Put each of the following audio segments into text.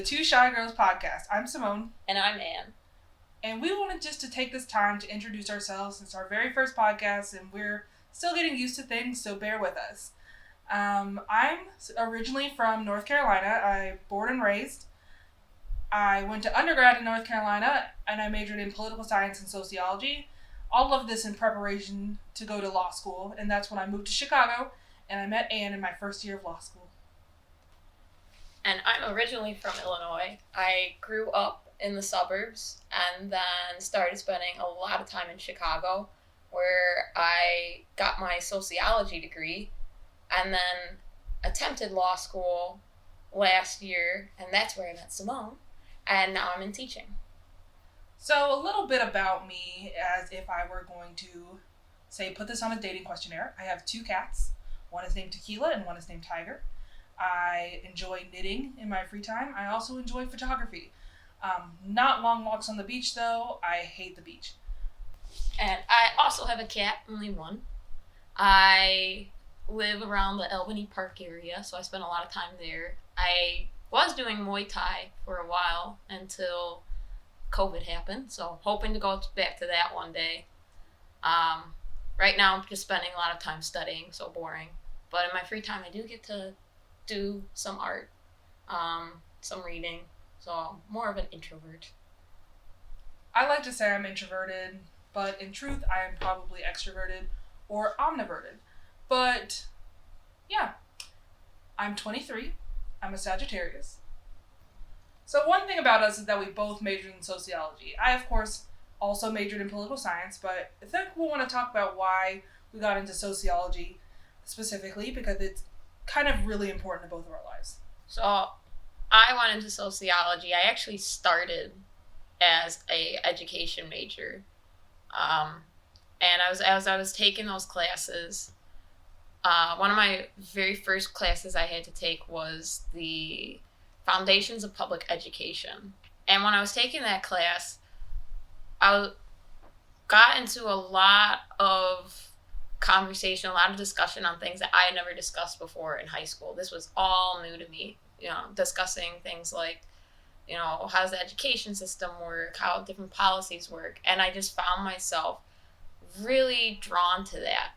the Two Shy Girls podcast. I'm Simone. And I'm Ann. And we wanted just to take this time to introduce ourselves since our very first podcast, and we're still getting used to things, so bear with us. I'm originally from North Carolina. I born and raised. I went to undergrad in North Carolina, and I majored in political science and sociology. All of this in preparation to go to law school, and that's when I moved to Chicago, and I met Ann in my first year of law school. And I'm originally from Illinois. I grew up in the suburbs and then started spending a lot of time in Chicago, where I got my sociology degree and then attempted law school last year, and that's where I met Simone, and now I'm in teaching. So a little bit about me, as if I were going to, say, put this on a dating questionnaire. I have 2 cats. One is named Tequila and one is named Tiger. I enjoy knitting in my free time. I also enjoy photography. Not long walks on the beach, though. I hate the beach. And I also have a cat, only one. I live around the Albany Park area, so I spend a lot of time there. I was doing Muay Thai for a while until COVID happened, so hoping to go back to that one day. Right now I'm just spending a lot of time studying, so boring. But in my free time I do get to do some art, some reading, so more of an introvert. I like to say I'm introverted, but in truth I am probably extroverted or omniverted. But yeah, I'm 23, I'm a Sagittarius. So one thing about us is that we both majored in sociology. I, of course, also majored in political science, but I think we'll want to talk about why we got into sociology specifically, because it's kind of really important to both of our lives. So I went into sociology. I actually started as a education major. And as I was taking those classes, one of my very first classes I had to take was the Foundations of Public Education. And when I was taking that class, I got into a lot of conversation, a lot of discussion on things that I had never discussed before in high school. This was all new to me, discussing things like, how does the education system work, how different policies work. And I just found myself really drawn to that.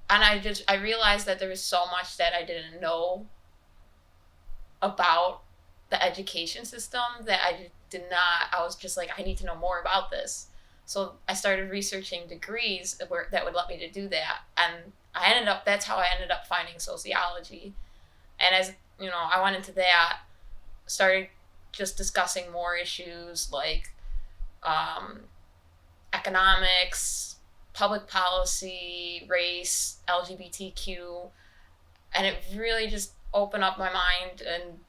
And I realized that there was so much that I didn't know about the education system that I was just like, I need to know more about this. So I started researching degrees that would let me to do that. And that's how I ended up finding sociology. And as, I went into that, started just discussing more issues like economics, public policy, race, LGBTQ. And it really just opened up my mind and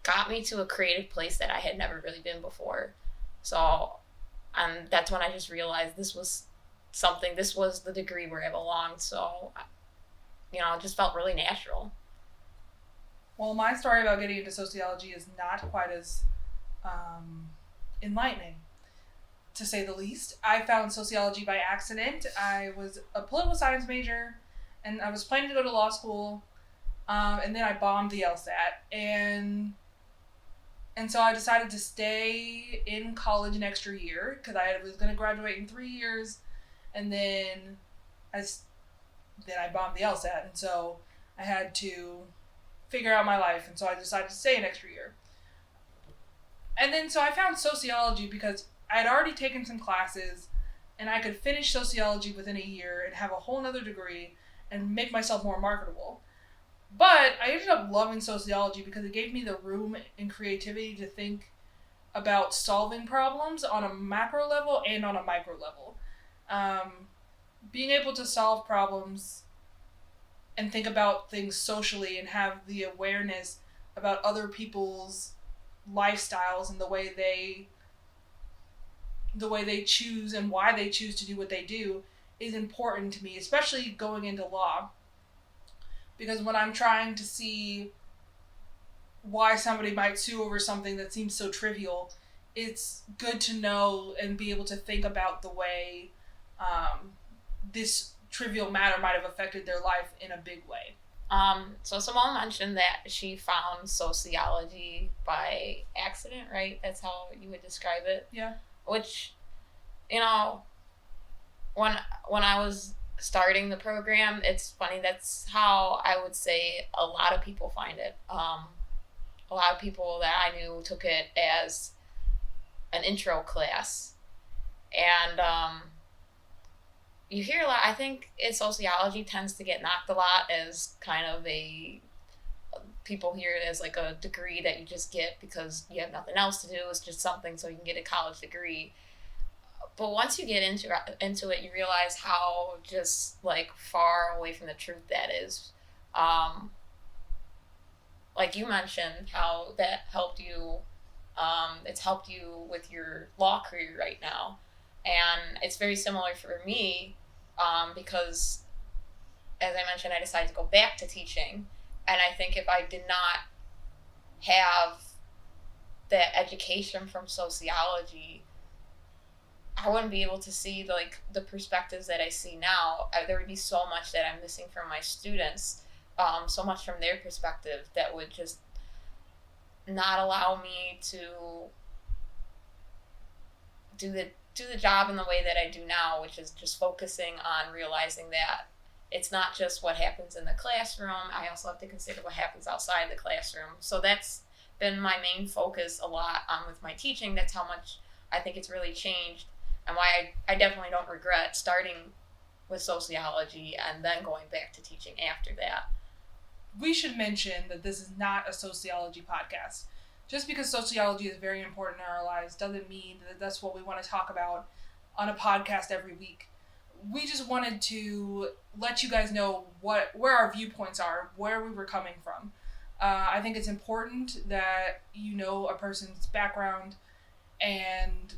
got me to a creative place that I had never really been before. So, and that's when I just realized this was the degree where I belonged. So, it just felt really natural. Well, my story about getting into sociology is not quite as enlightening, to say the least. I found sociology by accident. I was a political science major, and I was planning to go to law school, and then I bombed the LSAT, and so I decided to stay in college an extra year, because I was going to graduate in 3 years, and then I bombed the LSAT, and so I had to figure out my life, and so I decided to stay an extra year. And then so I found sociology because I had already taken some classes, and I could finish sociology within a year and have a whole nother degree and make myself more marketable. But I ended up loving sociology because it gave me the room and creativity to think about solving problems on a macro level and on a micro level. Being able to solve problems and think about things socially and have the awareness about other people's lifestyles and the way they choose and why they choose to do what they do is important to me, especially going into law. Because when I'm trying to see why somebody might sue over something that seems so trivial, it's good to know and be able to think about the way this trivial matter might have affected their life in a big way. So Simone mentioned that she found sociology by accident, right? That's how you would describe it. Yeah. Which, you know, when when I was starting the program, it's funny. That's how I would say a lot of people find it. A lot of people that I knew took it as an intro class, and you hear a lot. I think in sociology tends to get knocked a lot as kind of a people hear it as like a degree that you just get because you have nothing else to do. It's just something so you can get a college degree. But once you get into it, you realize how just like far away from the truth that is. Um, like you mentioned, how that helped you. It's helped you with your law career right now, and it's very similar for me because, as I mentioned, I decided to go back to teaching, and I think if I did not have that education from sociology, I wouldn't be able to see like the perspectives that I see now. There would be so much that I'm missing from my students, so much from their perspective that would just not allow me to do the job in the way that I do now, which is just focusing on realizing that it's not just what happens in the classroom. I also have to consider what happens outside the classroom. So that's been my main focus a lot with my teaching. That's how much I think it's really changed, and why I definitely don't regret starting with sociology and then going back to teaching after that. We should mention that this is not a sociology podcast. Just because sociology is very important in our lives doesn't mean that that's what we want to talk about on a podcast every week. We just wanted to let you guys know where our viewpoints are, where we were coming from. I think it's important that you know a person's background and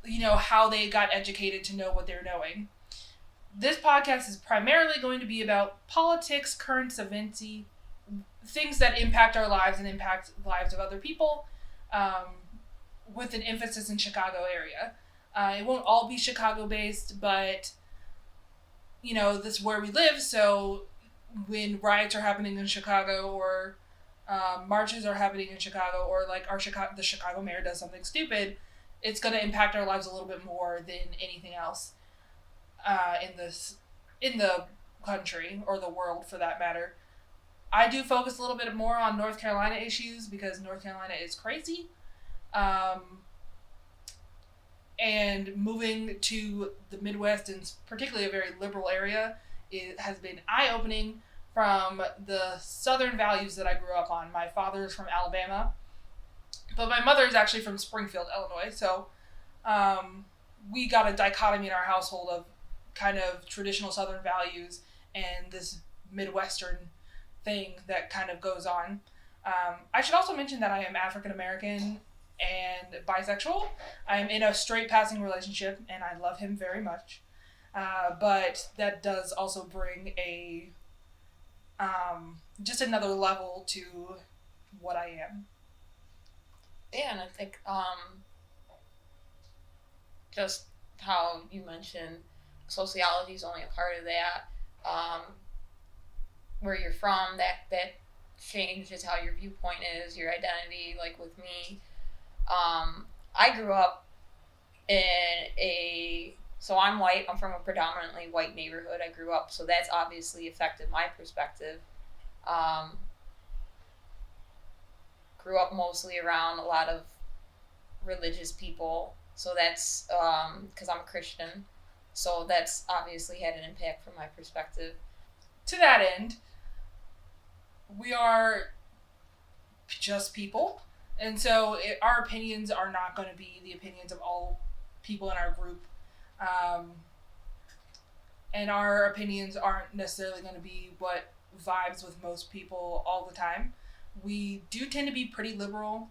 you know how they got educated to know what they're knowing. This podcast is primarily going to be about politics, current eventsy, things that impact our lives and impact the lives of other people, with an emphasis in Chicago area. It won't all be Chicago based, but you know this is where we live. So when riots are happening in Chicago or marches are happening in Chicago, or like the Chicago mayor does something stupid, it's going to impact our lives a little bit more than anything else in the country or the world for that matter. I do focus a little bit more on North Carolina issues because North Carolina is crazy. And moving to the Midwest, and particularly a very liberal area, it has been eye-opening from the Southern values that I grew up on. My father is from Alabama, but my mother is actually from Springfield, Illinois. So we got a dichotomy in our household of kind of traditional Southern values and this Midwestern thing that kind of goes on. I should also mention that I am African American and bisexual. I am in a straight passing relationship and I love him very much. But that does also bring a just another level to what I am. Yeah, and I think just how you mentioned sociology is only a part of that. Where you're from, that changes how your viewpoint is, your identity. Like with me, I grew up so I'm white. I'm from a predominantly white neighborhood. I grew up, so that's obviously affected my perspective. Grew up mostly around a lot of religious people, so that's because I'm a Christian. So that's obviously had an impact from my perspective. To that end, we are just people, and so our opinions are not going to be the opinions of all people in our group, and our opinions aren't necessarily going to be what vibes with most people all the time. We do tend to be pretty liberal,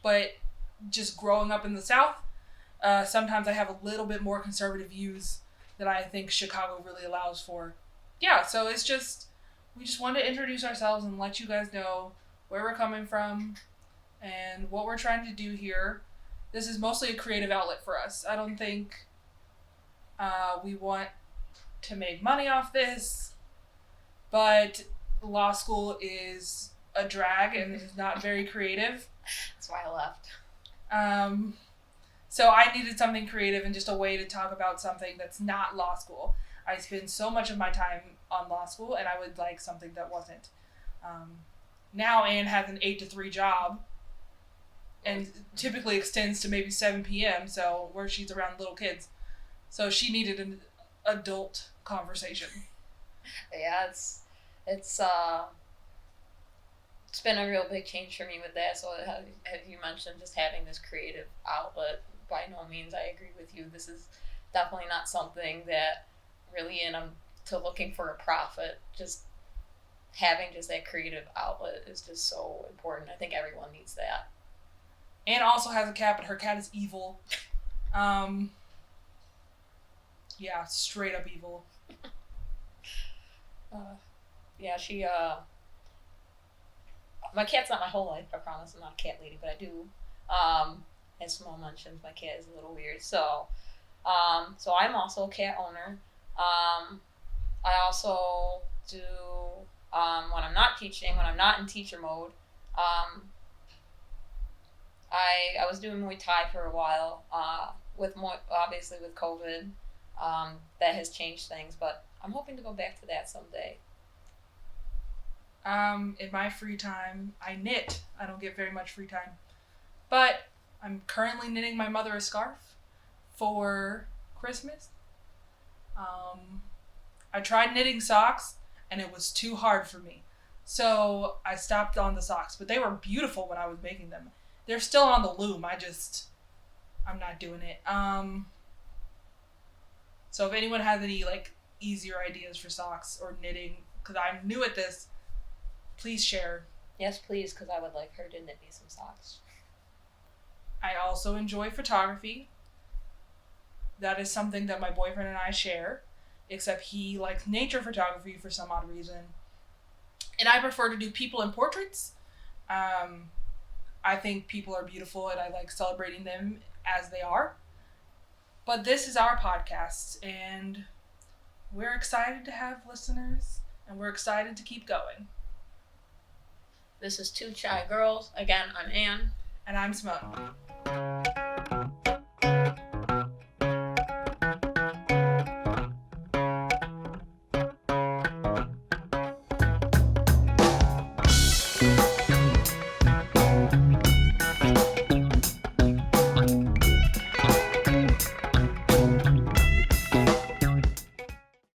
but just growing up in the South, sometimes I have a little bit more conservative views that I think Chicago really allows for. Yeah, so it's just, we just wanted to introduce ourselves and let you guys know where we're coming from and what we're trying to do here. This is mostly a creative outlet for us. I don't think we want to make money off this. but law school is a drag and is not very creative. That's why I left. So I needed something creative and just a way to talk about something that's not law school. I spend so much of my time on law school, and I would like something that wasn't. Now Anne has an 8 to 3 job, and typically extends to maybe 7 p.m. So where she's around little kids, so she needed an adult conversation. Yeah, it's been a real big change for me with that. So have you mentioned just having this creative outlet? By no means I agree with you. This is definitely not something that really to looking for a profit. Just having just that creative outlet is just so important. I think everyone needs that. Anne also has a cat, but her cat is evil. Yeah, straight up evil. Yeah, she my cat's not my whole life, I promise. I'm not a cat lady, but I do. As Simone mentioned, my cat is a little weird. So I'm also a cat owner. I also do, when I'm not teaching, when I'm not in teacher mode, I was doing Muay Thai for a while, obviously with COVID, that has changed things, but I'm hoping to go back to that someday. In my free time, I knit. I don't get very much free time. But I'm currently knitting my mother a scarf for Christmas. I tried knitting socks, and it was too hard for me. So I stopped on the socks, but they were beautiful when I was making them. They're still on the loom. I'm not doing it. So if anyone has any like easier ideas for socks or knitting, because I'm new at this, please share. Yes, please, because I would like her to knit me some socks. I also enjoy photography. That is something that my boyfriend and I share, except he likes nature photography for some odd reason. And I prefer to do people and portraits. I think people are beautiful and I like celebrating them as they are. But this is our podcast, and we're excited to have listeners, and we're excited to keep going. This is Two Shy Girls. Again, I'm Ann. And I'm Simone.